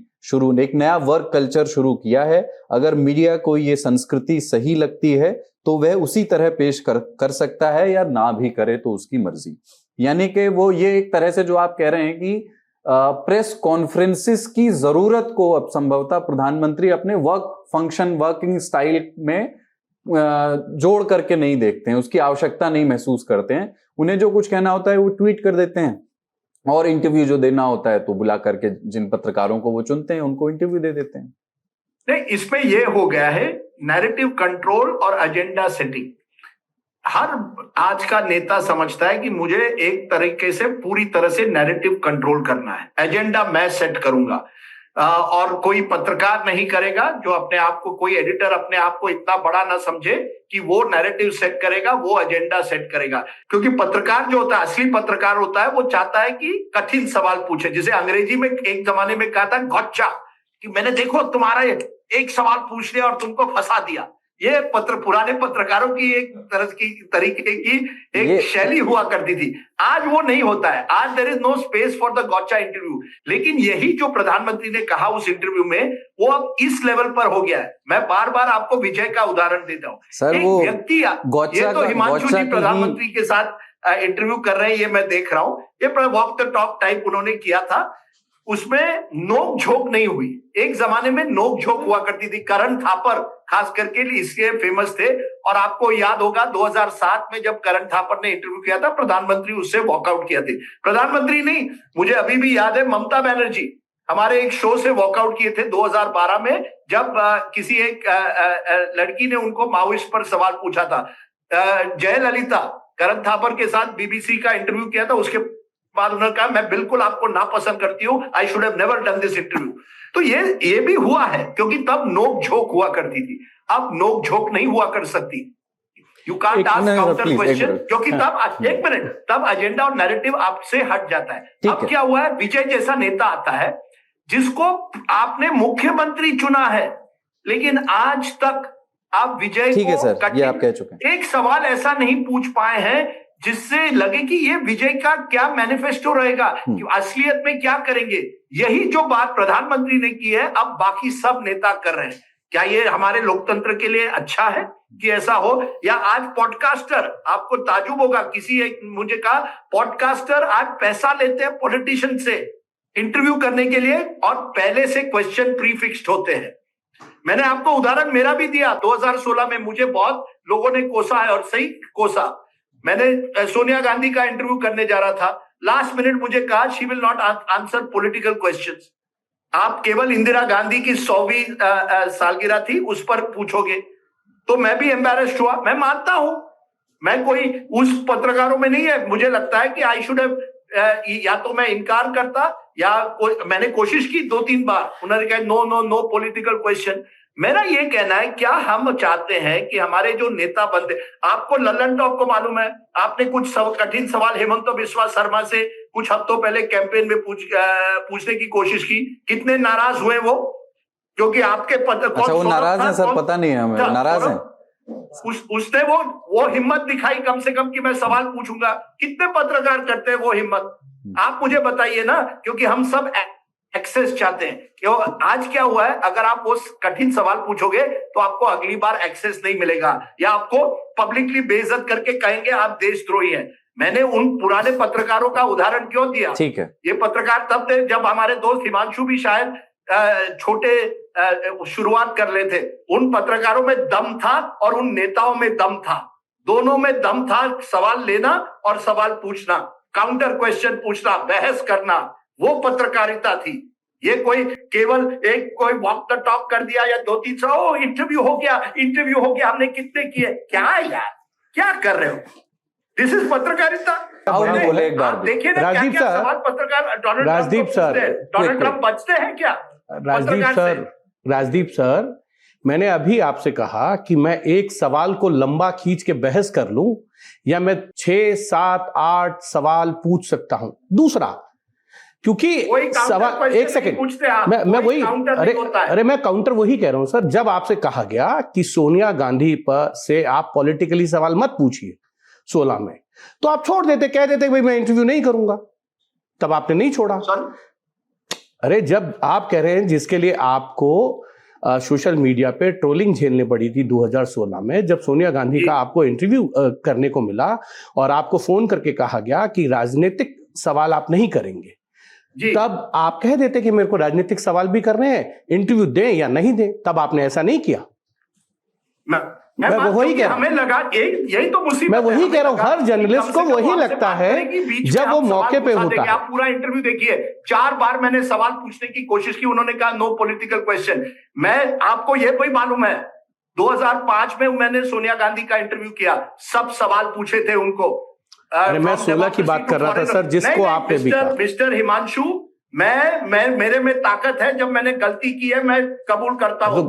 Speaker 4: एक नया वर्क कल्चर शुरू किया है। अगर मीडिया को ये संस्कृति सही लगती है तो वह उसी तरह पेश कर सकता है, या ना भी करे तो उसकी मर्जी। यानी कि वो ये एक तरह से जो आप कह रहे हैं कि प्रेस कॉन्फ्रेंसिस की जरूरत को अब संभवतः प्रधानमंत्री अपने वर्किंग स्टाइल में जोड़ करके नहीं देखते हैं, उसकी आवश्यकता नहीं महसूस करते हैं। उन्हें जो कुछ कहना होता है वो ट्वीट कर देते हैं, और इंटरव्यू जो देना होता है तो बुला करके जिन पत्रकारों को वो चुनते हैं उनको इंटरव्यू दे देते हैं।
Speaker 2: नहीं, इसमें ये हो गया है नैरेटिव कंट्रोल और एजेंडा सेटिंग। हर आज का नेता समझता है कि मुझे एक तरीके से पूरी तरह से नैरेटिव कंट्रोल करना है, एजेंडा मैं सेट करूंगा, और कोई पत्रकार नहीं करेगा। जो अपने आप को, कोई एडिटर अपने आप को इतना बड़ा ना समझे कि वो नैरेटिव सेट करेगा, वो एजेंडा सेट करेगा। क्योंकि पत्रकार जो होता है, असली पत्रकार होता है, वो चाहता है कि कठिन सवाल पूछे। जिसे अंग्रेजी में एक जमाने में कहा था गॉचा, कि मैंने देखो तुम्हारा एक सवाल पूछ लिया और तुमको फंसा दिया। ये पुराने पत्रकारों की एक तरह की तरीके की एक शैली हुआ करती थी। आज वो नहीं होता है। आज there is no space for the gotcha interview. लेकिन यही जो प्रधानमंत्री ने कहा उस इंटरव्यू में, वो अब इस लेवल पर हो गया है। मैं बार बार आपको विजय का उदाहरण देता हूं।
Speaker 4: सर,
Speaker 2: एक व्यक्ति, ये तो हिमांशु जी प्रधानमंत्री के साथ इंटरव्यू कर रहे हैं, ये मैं देख रहा हूं। ये वॉक द टॉक टाइप उन्होंने किया था, उसमें नोक झोंक नहीं हुई। एक जमाने में नोक झोंक हुआ करती थी। करण थापर खास करके इसलिए फेमस थे, और आपको याद होगा 2007 में जब करण थापर ने इंटरव्यू किया था, प्रधानमंत्री उससे वॉकआउट किया थे। प्रधानमंत्री नहीं, मुझे अभी भी याद है, ममता बनर्जी हमारे एक शो से वॉकआउट किए थे 2012 में, जब किसी एक लड़की ने उनको माओइस्ट पर सवाल पूछा था। जयललिता करण थापर के साथ बीबीसी का इंटरव्यू किया था, उसके बाद उन्होंने कहा मैं बिल्कुल आपको नापसंद करती हूँ, I should have never done this interview. तो ये भी हुआ है, क्योंकि तब नोक झोंक हुआ करती थी, अब नोक झोंक नहीं हुआ कर सकती। You can't ask counter question, क्योंकि तब एक मिनट, तब एजेंडा और नैरेटिव आपसे हट जाता है। अब क्या हुआ है, विजय जैसा नेता आता है जिसको आपने मुख्यमंत्री चुना है, लेकिन आज तक आप विजय को
Speaker 4: सर, ये आप कह चुके हैं।
Speaker 2: एक सवाल ऐसा नहीं पूछ पाए हैं जिससे लगे कि ये विजय का क्या मैनिफेस्टो रहेगा, कि असलियत में क्या करेंगे। यही जो बात प्रधानमंत्री ने की है अब बाकी सब नेता कर रहे हैं। क्या ये हमारे लोकतंत्र के लिए अच्छा है कि ऐसा हो? या आज पॉडकास्टर, आपको ताजुब होगा, किसी एक मुझे कहा पॉडकास्टर आज पैसा लेते हैं पॉलिटिशियन से इंटरव्यू करने के लिए और पहले से क्वेश्चन प्रीफिक्स्ड होते हैं। मैंने आपको उदाहरण मेरा भी दिया, 2016 में मुझे बहुत लोगों ने कोसा है और सही कोसा। मैंने सोनिया गांधी का इंटरव्यू करने जा रहा था, लास्ट मिनट मुझे कहा she will not answer political questions, आप केवल इंदिरा गांधी की 100वीं सालगिरह थी उस पर पूछोगे। तो मैं भी एम्बैरेस्ड हुआ। मैं मानता हूं मैं कोई उस पत्रकारों में नहीं है, मुझे लगता है कि आई शुड हैव, या तो मैं इनकार करता या मैंने कोशिश की 2-3 बार, उन्होंने कहा no no no political question. मेरा ये कहना है क्या हम चाहते हैं कि हमारे जो नेता बनते, आपको लल्लन टॉप को मालूम है, आपने कुछ कठिन सवाल हेमंत बिस्वा शर्मा से कुछ हफ्तों पहले कैंपेन में पूछने की कोशिश की, कितने नाराज हुए वो, क्योंकि आपके पद।
Speaker 4: अच्छा, वो नाराज हैं सर? पता नहीं है हमें, नाराज हैं?
Speaker 2: उसने वो हिम्मत दिखाई कम से कम कि मैं सवाल पूछूंगा। कितने पत्रकार करते हैं वो हिम्मत? आप मुझे बताइए ना, क्योंकि हम सब एक्सेस चाहते हैं। क्यों आज क्या हुआ है, अगर आप वो कठिन सवाल पूछोगे तो आपको अगली बार एक्सेस नहीं मिलेगा या आपको पब्लिकली बेइज्जत करके कहेंगे आप देशद्रोही हैं। मैंने उन पुराने पत्रकारों का उदाहरण क्यों दिया?
Speaker 4: ठीक है,
Speaker 2: ये पत्रकार तब थे जब हमारे दोस्त हिमांशु भी शायद छोटे शुरुआत कर रहे थे। उन पत्रकारों में दम था और उन नेताओं में दम था, दोनों में दम था। सवाल लेना और सवाल पूछना, काउंटर क्वेश्चन पूछना, बहस करना, वो पत्रकारिता थी। ये कोई केवल एक कोई वॉक द टॉक कर दिया या 2-3 सौ इंटरव्यू हो गया हमने कितने किए, क्या यार क्या कर रहे हो? दिस इज पत्रकारिता।
Speaker 4: बोले एक बार
Speaker 2: देखिए ना क्या क्या सवाल पत्रकार डोनाल्ड ट्रंप बचते हैं क्या?
Speaker 3: राजदीप सर, मैंने अभी आपसे कहा कि मैं एक सवाल को लंबा खींच के बहस कर लूं या मैं 6, 7, 8 सवाल पूछ सकता हूं। दूसरा, क्योंकि सवाल, एक सेकंड, मैं वही, अरे मैं काउंटर वही कह रहा हूं सर। जब आपसे कहा गया कि सोनिया गांधी पर से आप पॉलिटिकली सवाल मत पूछिए 16 में, तो आप छोड़ देते, कह देते भाई मैं इंटरव्यू नहीं करूंगा, तब आपने नहीं छोड़ा। अरे जब आप कह रहे हैं जिसके लिए आपको सोशल मीडिया पे ट्रोलिंग झेलनी पड़ी थी 2016 में, जब सोनिया गांधी का आपको इंटरव्यू करने को मिला और आपको फोन करके कहा गया कि राजनीतिक सवाल आप नहीं करेंगे, तब आप कह देते कि मेरे को राजनीतिक सवाल भी करने हैं, इंटरव्यू दें या नहीं दें। तब आपने ऐसा नहीं किया।
Speaker 2: मैं वही कह रहा हूं, हमें लगा यही तो मुसीबत,
Speaker 3: मैं वही कह रहा हूं, हर जर्नलिस्ट को वही लगता है जब वो मौके पे होता है।
Speaker 2: आप पूरा इंटरव्यू देखिए, 4 बार मैंने सवाल पूछने की कोशिश की, उन्होंने कहा नो पॉलिटिकल क्वेश्चन। मैं आपको ये कोई मालूम है 2005 में मैंने सोनिया गांधी का इंटरव्यू किया, सब सवाल पूछे थे उनको।
Speaker 3: अरे मैं 16 की बात कर रहा था सर, जिसको आपने भी कहा।
Speaker 2: मिस्टर हिमांशु, मैं मेरे में ताकत है, जब मैंने गलती की है मैं कबूल करता हूं।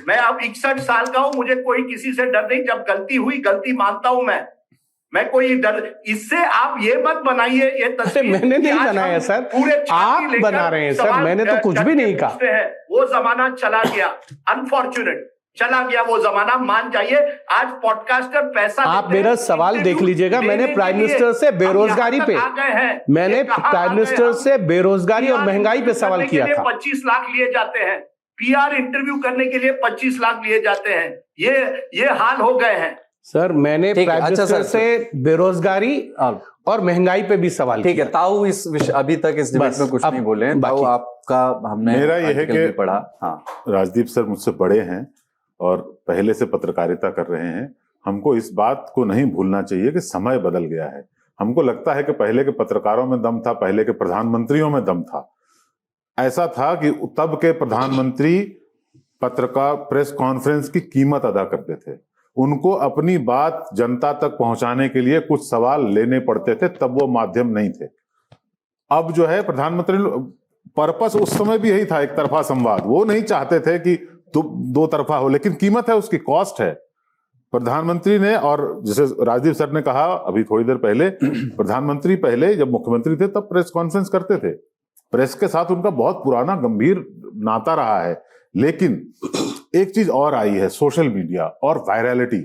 Speaker 2: मैं अब 61 साल का हूं, मुझे कोई किसी से डर नहीं। जब गलती हुई, गलती मानता हूं मैं कोई डर, इससे आप ये मत बनाइए ये तस्वीर।
Speaker 3: मैंने नहीं बनाया सर, आप बना रहे हैं सर, मैंने तो कुछ भी नहीं कहा।
Speaker 2: वो जमाना चला गया, अनफॉर्चुनेट चला गया वो जमाना, मान जाइए। आज पॉडकास्टर पैसा,
Speaker 3: आप मेरा सवाल देख लीजिएगा, मैंने प्राइम मिनिस्टर से बेरोजगारी पे, मैंने प्राइम मिनिस्टर से बेरोजगारी और महंगाई पे सवाल किया था।
Speaker 2: 25 लाख लिए जाते हैं, पीआर इंटरव्यू करने के लिए 25 लाख लिए जाते हैं। ये हाल हो गए हैं
Speaker 3: सर। मैंने प्राइम मिनिस्टर से बेरोजगारी और महंगाई पे भी सवाल
Speaker 4: किया। ठीक है, ताऊ इस विषय अभी तक इस डिबेट में कुछ नहीं बोले। ताऊ आपका हमने
Speaker 5: मेरा यह है कि
Speaker 4: पढ़ा, हाँ,
Speaker 5: राजदीप सर मुझसे बड़े हैं और पहले से पत्रकारिता कर रहे हैं। हमको इस बात को नहीं भूलना चाहिए कि समय बदल गया है। हमको लगता है कि पहले के पत्रकारों में दम था, पहले के प्रधानमंत्रियों में दम था। ऐसा था कि तब के प्रधानमंत्री पत्रकार प्रेस कॉन्फ्रेंस की कीमत अदा करते थे। उनको अपनी बात जनता तक पहुंचाने के लिए कुछ सवाल लेने पड़ते थे, तब वो माध्यम नहीं थे। अब जो है प्रधानमंत्री, पर्पस उस समय भी यही था, एक तरफा संवाद। वो नहीं चाहते थे कि तो 2 तरफा हो, लेकिन कीमत है, उसकी कॉस्ट है। प्रधानमंत्री ने, और जैसे राजदीप सर ने कहा अभी थोड़ी देर पहले, प्रधानमंत्री पहले जब मुख्यमंत्री थे तब प्रेस कॉन्फ्रेंस करते थे। प्रेस के साथ उनका बहुत पुराना गंभीर नाता रहा है। लेकिन एक चीज और आई है, सोशल मीडिया और वायरलिटी।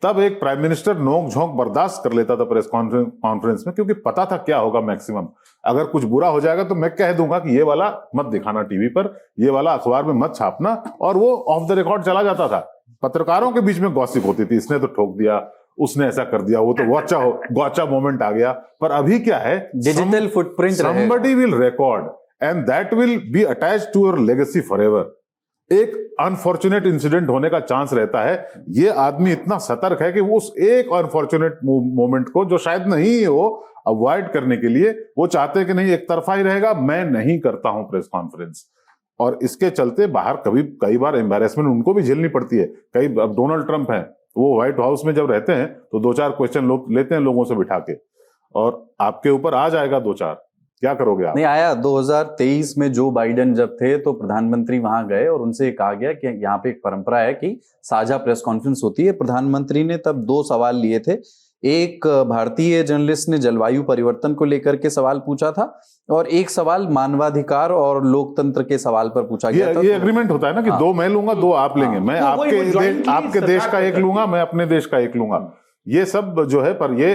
Speaker 5: तब एक प्राइम मिनिस्टर नोक झोंक बर्दाश्त कर लेता था प्रेस कॉन्फ्रेंस में, क्योंकि पता था क्या होगा मैक्सिमम। अगर कुछ बुरा हो जाएगा तो मैं कह दूंगा कि ये वाला मत दिखाना टीवी पर, ये वाला अखबार में मत छापना, और वो ऑफ द रिकॉर्ड चला जाता था। पत्रकारों के बीच में गॉसिप होती थी, इसने तो ठोक दिया, उसने ऐसा कर दिया, वो तो गॉचा मोमेंट आ गया। पर अभी क्या है,
Speaker 4: digital footprint
Speaker 5: somebody will record and that will be attached to your legacy forever। एक अनफॉर्चुनेट इंसिडेंट होने का चांस रहता है, ये आदमी इतना सतर्क है कि वो उस एक अनफॉर्चुनेट मोमेंट को, जो शायद नहीं हो, अवॉइड करने के लिए वो चाहते हैं कि नहीं एक तरफा ही रहेगा, मैं नहीं करता हूं प्रेस कॉन्फ्रेंस। और इसके चलते बाहर कई बार एम्बैरेसमेंट उनको भी झेलनी पड़ती है। अब डोनाल्ड ट्रंप हैं, वो व्हाइट हाउस में जब रहते हैं तो 2-4 क्वेश्चन लेते हैं लोगों से बिठा के, और आपके ऊपर आ जाएगा 2-4, क्या करोगे आप?
Speaker 4: नहीं आया। 2023 में जो बाइडेन जब थे तो प्रधानमंत्री वहां गए और उनसे कहा गया कि यहाँ पे एक परंपरा है कि साझा प्रेस कॉन्फ्रेंस होती है। प्रधानमंत्री ने तब 2 सवाल लिए थे। एक भारतीय जर्नलिस्ट ने जलवायु परिवर्तन को लेकर के सवाल पूछा था, और एक सवाल मानवाधिकार और लोकतंत्र के सवाल पर पूछा गया था।
Speaker 5: ये एग्रीमेंट होता है ना कि 2 मैं लूंगा, 2 आप लेंगे, मैं आपके देश का एक लूंगा, मैं अपने देश का एक लूंगा। ये सब जो है, पर ये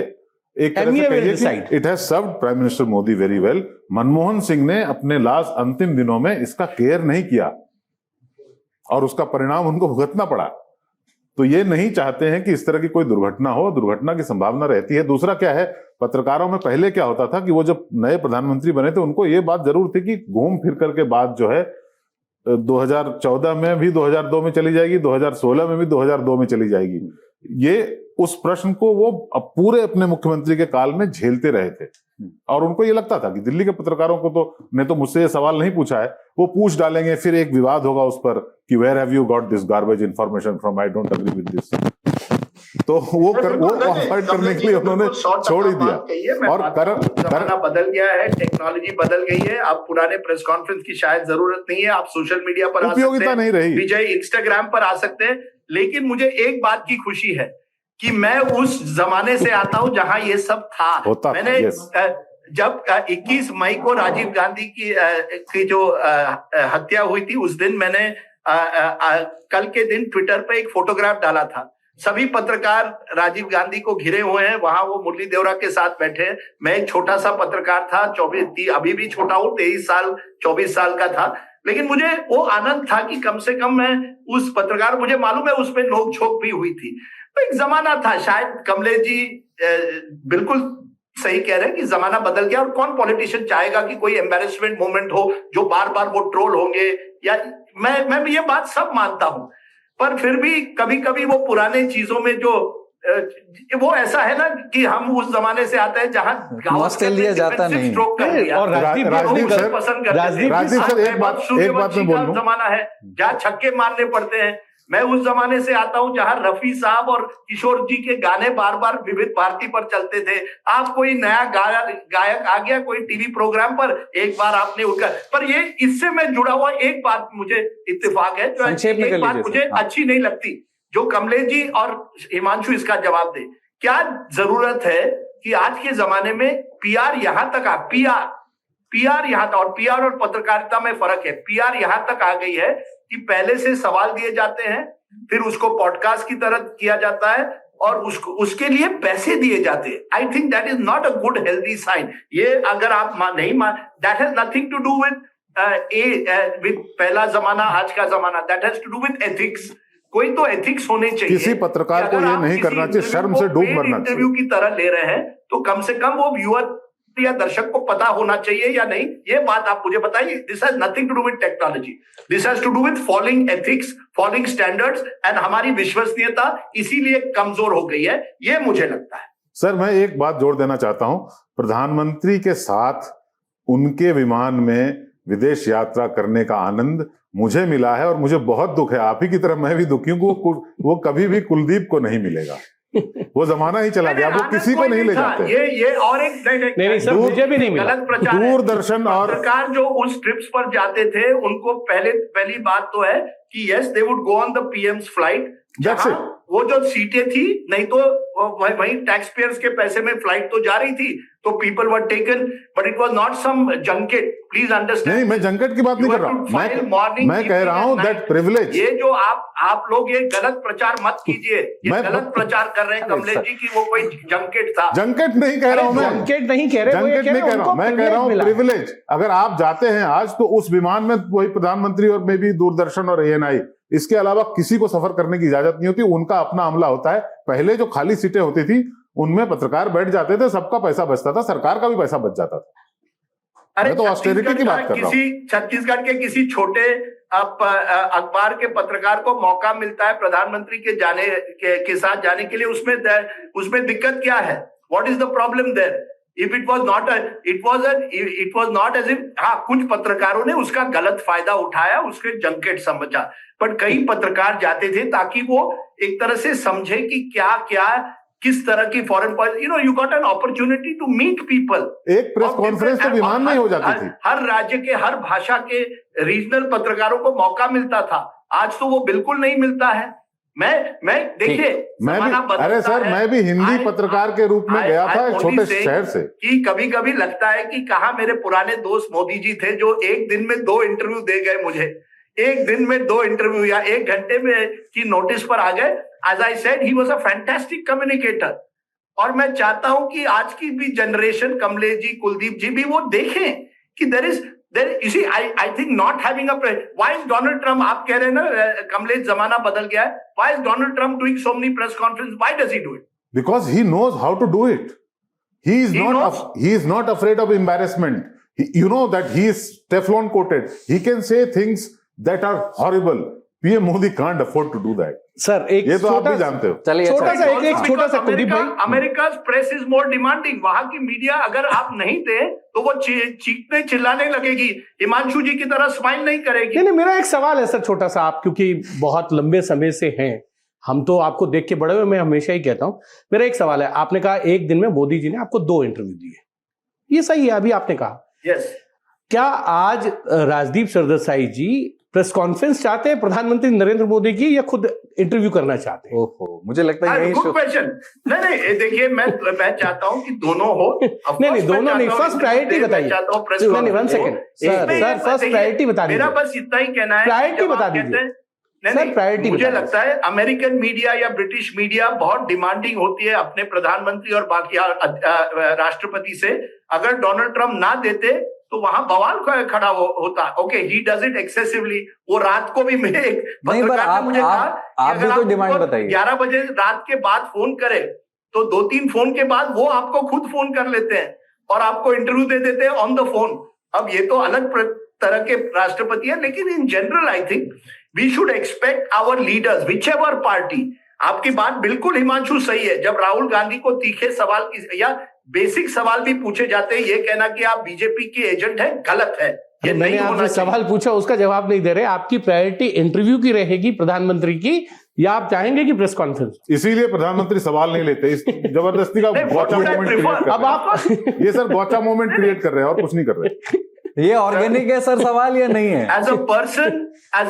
Speaker 5: एक तरह से कहिए कि it has served prime minister Modi very well. Manmohan Singh ने अपने लास्ट अंतिम दिनों में इसका केयर नहीं किया और उसका परिणाम उनको भुगतना पड़ा। तो ये नहीं चाहते हैं कि इस तरह की कोई दुर्घटना हो, दुर्घटना की संभावना रहती है। दूसरा क्या है, पत्रकारों में पहले क्या होता था कि वो जब नए प्रधानमंत्री बने थे उनको ये बात जरूर थी कि घूम फिर करके बात जो है 2014 में भी 2002 में चली जाएगी, 2016 में भी 2002 में चली जाएगी। ये उस प्रश्न को वो पूरे अपने मुख्यमंत्री के काल में झेलते रहे थे, और उनको ये लगता था कि दिल्ली के पत्रकारों को तो मुझसे ये सवाल नहीं पूछा है, वो पूछ डालेंगे, फिर एक विवाद होगा उस पर कि where have you got this garbage information from, I don't agree with this. तो वो अवॉइड करने के लिए उन्होंने छोड़ ही दिया। और
Speaker 2: जमाना बदल गया है, टेक्नोलॉजी बदल गई है, अब पुराने प्रेस कॉन्फ्रेंस की शायद जरूरत नहीं है। आप सोशल मीडिया पर
Speaker 5: उपयोगिता नहीं रही,
Speaker 2: विजय इंस्टाग्राम पर आ सकते हैं। लेकिन मुझे एक बात की खुशी है कि मैं उस जमाने से आता हूं जहां ये सब था। मैंने जब 21 मई को राजीव गांधी की जो हत्या हुई थी, उस दिन मैंने कल के दिन ट्विटर पे एक फोटोग्राफ डाला था। सभी पत्रकार राजीव गांधी को घिरे हुए हैं, वहां वो मुरली देवरा के साथ बैठे हैं। मैं एक छोटा सा पत्रकार था, अभी भी छोटा हूं, 24 साल का था। लेकिन मुझे वो आनंद था कि कम से कम मैं उस पत्रकार, मुझे मालूम है उसमें नोक झोंक भी हुई थी। तो एक जमाना था, शायद कमलेश जी बिल्कुल सही कह रहे हैं कि जमाना बदल गया, और कौन पॉलिटिशियन चाहेगा कि कोई एम्बैरेसमेंट मोमेंट हो जो बार बार वो ट्रोल होंगे। या मैं भी ये बात सब मानता हूं, पर फिर भी कभी कभी वो पुराने चीजों में जो वो ऐसा है ना कि हम उस जमाने से आते हैं जहां
Speaker 4: ऑस्ट्रेलिया जाता नहीं।
Speaker 5: और राजदीप सर एक बात मैं बोलूं,
Speaker 2: जमाना है जहां छक्के मारने पड़ते हैं। मैं उस जमाने से आता हूं जहां रफी साहब और किशोर जी के गाने बार बार विविध भारती पर चलते थे। आप कोई नया गायक आ गया कोई टीवी प्रोग्राम पर, एक बार आपने उनका, पर ये इससे मैं जुड़ा हुआ एक बात मुझे इत्तेफाक है, एक बात मुझे अच्छी नहीं लगती जो कमलेश जी और हिमांशु इसका जवाब दे। क्या जरूरत है कि आज के जमाने में पीआर यहां तक पीआर यहां तक, और पीआर और पत्रकारिता में फर्क है। पीआर यहां तक आ गई है कि पहले से सवाल दिए जाते हैं, फिर उसको पॉडकास्ट की तरह किया जाता है और उसके लिए पैसे दिए जाते हैं। I think that is not a good healthy sign. ये अगर आप नहीं मान, that has nothing to do with पहला जमाना आज का जमाना, that has to do with ethics. कोई तो एथिक्स होने चाहिए।
Speaker 5: किसी पत्रकार को ये नहीं करना चाहिए, शर्म से डूब मरना चाहिए।
Speaker 2: इंटरव्यू की तरह ले रहे हैं तो कम से कम वो व्यूअर या दर्शक को पता होना चाहिए या नहीं, ये बात आप मुझे बताइए। This has nothing to do with technology, this has to do with following ethics, following standards, and हमारी विश्वसनीयता इसीलिए कमजोर हो गई है, ये मुझे लगता है।
Speaker 5: सर मैं एक बात जोड़ देना चाहता हूं, प्रधानमंत्री के साथ उनके विमान में विदेश यात्रा करने का आनंद मुझे मिला है, और मुझे बहुत दुख है, आप ही की तरह मैं भी दुखी हूं, वो कभी भी कुलदीप को नहीं मिलेगा। वो जमाना ही चला गया, वो किसी को नहीं ले जाते।
Speaker 2: ये और एक
Speaker 3: नहीं सर, मुझे भी नहीं मिला।
Speaker 2: गलत प्रचार।
Speaker 5: दूरदर्शन और
Speaker 2: सरकार जो उस ट्रिप्स पर जाते थे उनको पहली बात तो है कि yes they would go on the PM's flight,
Speaker 5: That's
Speaker 2: जहां
Speaker 5: it.
Speaker 2: वो जो सीटें थी, नहीं तो वही टैक्स पेयर्स के पैसे में फ्लाइट तो जा रही थी, तो people were taken, but it was not some junket, please understand.
Speaker 5: नहीं, मैं जंकेट की बात नहीं कर रहा हूं, मैं कह रहा हूं दैट प्रिविलेज।
Speaker 2: ये जो आप लोग ये गलत प्रचार मत कीजिए, ये गलत प्रचार कर रहे हैं कमलेश जी की वो कोई जंकेट था।
Speaker 5: जंकेट नहीं कह रहा हूं मैं,
Speaker 3: जंकेट नहीं कह रहे,
Speaker 5: जंकेट नहीं कह रहा हूं, मैं कह रहा हूं प्रिविलेज। अगर आप जाते हैं आज तो उस विमान में वही प्रधानमंत्री और मे भी दूरदर्शन और ANI, इसके अलावा किसी को सफर करने की इजाजत नहीं होती, उनका अपना अमला होता है। पहले जो खाली सीटें होती थी उनमें पत्रकार बैठ जाते थे, सबका पैसा बचता था, सरकार का भी पैसा बच जाता था। मैं तो ऑस्टेरिटी की बात कर रहा हूं।
Speaker 2: छत्तीसगढ़ के किसी छोटे अखबार के पत्रकार को मौका मिलता है प्रधानमंत्री के जाने के साथ जाने के लिए, उसमें दिक्कत क्या है? What is the problem there? If it was not as if, हाँ, कुछ पत्रकारों ने उसका गलत फायदा उठाया, उसके जंकेट समझा, पर कई पत्रकार जाते थे ताकि वो एक तरह से समझे कि क्या किस तरह की foreign policy, you got an opportunity to meet people.
Speaker 5: एक प्रेस कॉन्फ्रेंस तो विमान में हो जाती थी।
Speaker 2: हर राज्य के, हर भाषा के रीजनल पत्रकारों को मौका मिलता था। आज तो वो बिल्कुल नहीं मिलता है। मैं देखिए,
Speaker 5: अरे सर, मैं भी हिंदी पत्रकार के रूप में गया था एक छोटे शहर से, कि
Speaker 2: कभी कभी लगता है कि कहाँ मेरे पुराने दोस्त मोदी जी थे जो एक दिन में 2 इंटरव्यू दे गए मुझे, एक दिन में 2 इंटरव्यू या 1 घंटे में की नोटिस पर आ गए। As I said, he was a fantastic communicator, और मैं चाहता हूं कि आज की भी जनरेशन, कमलेश जी, कुलदीप जी भी वो देखें कि you see, I think not having why is Donald Trump, आप कह रहे हैं ना कमलेश, जमाना बदल गया है, why is Donald Trump doing so many press conferences? Why does he do it?
Speaker 5: Because he knows how to do it. He is not afraid of embarrassment. You know that he is Teflon coated. He can say things that are horrible. PM Modi can't afford to do that.
Speaker 3: Sir ये
Speaker 5: तो आप भी जानते हो।
Speaker 4: चलिए,
Speaker 3: छोटा सा कुलदीप भाई,
Speaker 2: America press is more demanding. वहां की मीडिया अगर आप नहीं दे तो वो चीखने चिल्लाने लगेगी, हिमांशु जी की तरह स्माइल नहीं करेगी।
Speaker 3: नहीं, मेरा एक सवाल है सर, छोटा सा, आप क्योंकि बहुत लंबे समय से हैं, हम तो आपको देख के बड़े हुए, मैं हमेशा ही कहता हूं, मेरा एक सवाल है, आपने कहा एक दिन में मोदी जी ने आपको 2 इंटरव्यू दिए, ये सही है, अभी आपने कहा।
Speaker 2: यस।
Speaker 3: क्या आज राजदीप सरदेसाई जी प्रेस कॉन्फ्रेंस चाहते हैं प्रधानमंत्री नरेंद्र मोदी की, या खुद इंटरव्यू करना चाहते हैं?
Speaker 4: ओहो, मुझे लगता है
Speaker 2: गुड क्वेश्चन। नहीं, देखिए, मैं चाहता हूं कि दोनों हो।
Speaker 3: नहीं, दोनों नहीं, फर्स्ट प्रायोरिटी बताइए। नहीं, 1 सेकंड सर, फर्स्ट प्रायोरिटी बता दीजिए।
Speaker 2: मेरा बस इतना ही कहना है,
Speaker 3: प्रायोरिटी बता दीजिए सर, प्रायोरिटी।
Speaker 2: मुझे लगता है अमेरिकन मीडिया या ब्रिटिश मीडिया बहुत डिमांडिंग होती है अपने प्रधानमंत्री और बाकी राष्ट्रपति से। अगर डोनाल्ड ट्रंप ना देते तो वहां बवाल खड़ा होता। Okay, he does it excessively. वो रात को भी मेरे एक पत्रकार ने मुझे कहा
Speaker 4: आप भी कोई डिमांड बताइए।
Speaker 2: 11 बजे रात के बाद फोन करे तो 2-3 फोन के बाद वो आपको खुद फोन कर लेते हैं और आपको इंटरव्यू दे देते हैं ऑन द फोन। अब ये तो अलग तरह के राष्ट्रपति है, लेकिन in general I think we should expect our leaders, whichever party. आपकी बात बिल्कुल हिमांशु सही है। जब राहुल गांधी को तीखे सवाल या बेसिक सवाल भी पूछे जाते हैं, ये कहना कि आप बीजेपी के एजेंट हैं, गलत है। ये
Speaker 3: मैंने आपसे सवाल पूछा, उसका जवाब नहीं दे रहे। आपकी प्रायोरिटी इंटरव्यू की रहेगी प्रधानमंत्री की, या आप चाहेंगे कि प्रेस कॉन्फ्रेंस?
Speaker 5: इसीलिए प्रधानमंत्री सवाल नहीं लेते, इस जबरदस्ती का गौचा मोमेंट क्रिएट कर रहे हैं।
Speaker 3: अब आप
Speaker 5: ये सर गौचा मोमेंट क्रिएट कर रहे हैं और कुछ नहीं कर रहे।
Speaker 4: ये ऑर्गेनिक है सर सवाल, या नहीं है?
Speaker 2: As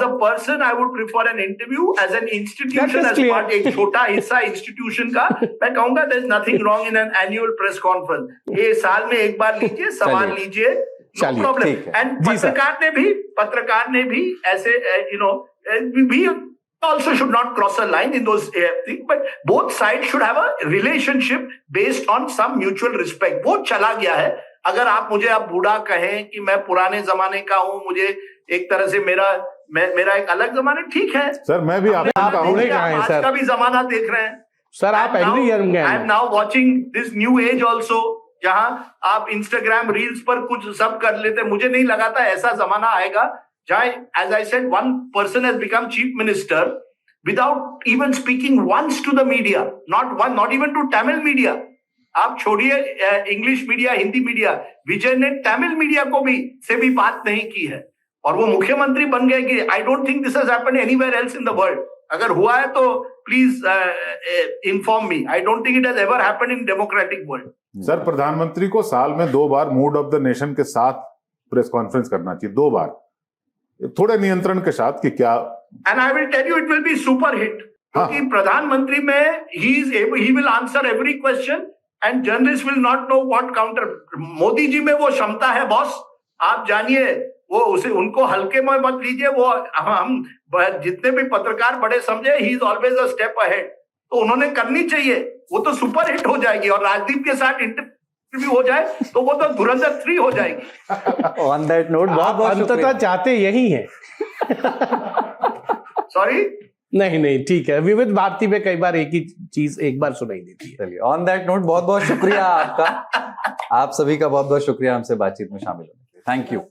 Speaker 2: a person I would prefer an interview. As an institution, as part, एक छोटा हिस्सा इंस्टीट्यूशन का, मैं कहूंगा there is nothing wrong in an annual press conference. ये साल में एक बार लीजिए, सवाल लीजिए, नो प्रॉब्लम। एंड पत्रकार ने भी ऐसे, we also should not cross a line in those things, but both sides should have a relationship based on some mutual respect. वो चला गया है। अगर आप मुझे अब बूढ़ा कहें कि मैं पुराने जमाने का हूं, मुझे एक तरह से मेरा एक अलग जमाने, ठीक है
Speaker 5: सर, मैं भी
Speaker 3: आप
Speaker 2: आज का भी जमाना देख रहे हैं
Speaker 3: सर। आप एग्री करेंगे?
Speaker 2: I am now watching this new age also, जहां आप इंस्टाग्राम रील्स पर कुछ सब कर लेते। मुझे नहीं लगा था ऐसा जमाना आएगा जहां, as I said, one person has become chief minister without even speaking once to the media, not even to Tamil media. आप छोड़िए इंग्लिश मीडिया, हिंदी मीडिया, विजय ने तमिल मीडिया को से भी बात नहीं की है, और वो मुख्यमंत्री बन गए। कि I don't think this has happened anywhere else in the world. अगर हुआ है तो please inform me. I don't think it has ever happened in democratic world.
Speaker 5: Sir, प्रधानमंत्री को साल में 2 बार मूड ऑफ द नेशन के साथ प्रेस कॉन्फ्रेंस करना चाहिए, 2 बार, थोड़े नियंत्रण के साथ कि क्या।
Speaker 2: And I will tell you, it will be super hit. क्योंकि प्रधानमंत्री में ही will answer every question and journalist will not know what counter. Modi ji में वो क्षमता है बॉस, आप जानिए, वो उसे उनको हल्के में मत लीजिए। वो हम जितने भी पत्रकार बड़े समझे, he is always a step ahead, तो उन्होंने करनी चाहिए। वो तो सुपर हिट हो जाएगी और राजदीप के साथ इंटरव्यू हो जाए तो वो तो धुरंधर 3 हो जाएगी।
Speaker 4: ऑन दैट नोट
Speaker 3: आप अंततः चाहते यही है।
Speaker 2: सॉरी,
Speaker 3: नहीं ठीक है, विविध भारती में कई बार एक ही चीज एक बार सुनाई देती है।
Speaker 4: चलिए, ऑन दैट नोट बहुत बहुत शुक्रिया आपका, आप सभी का बहुत बहुत शुक्रिया हमसे बातचीत में शामिल होने के लिए। Thank you.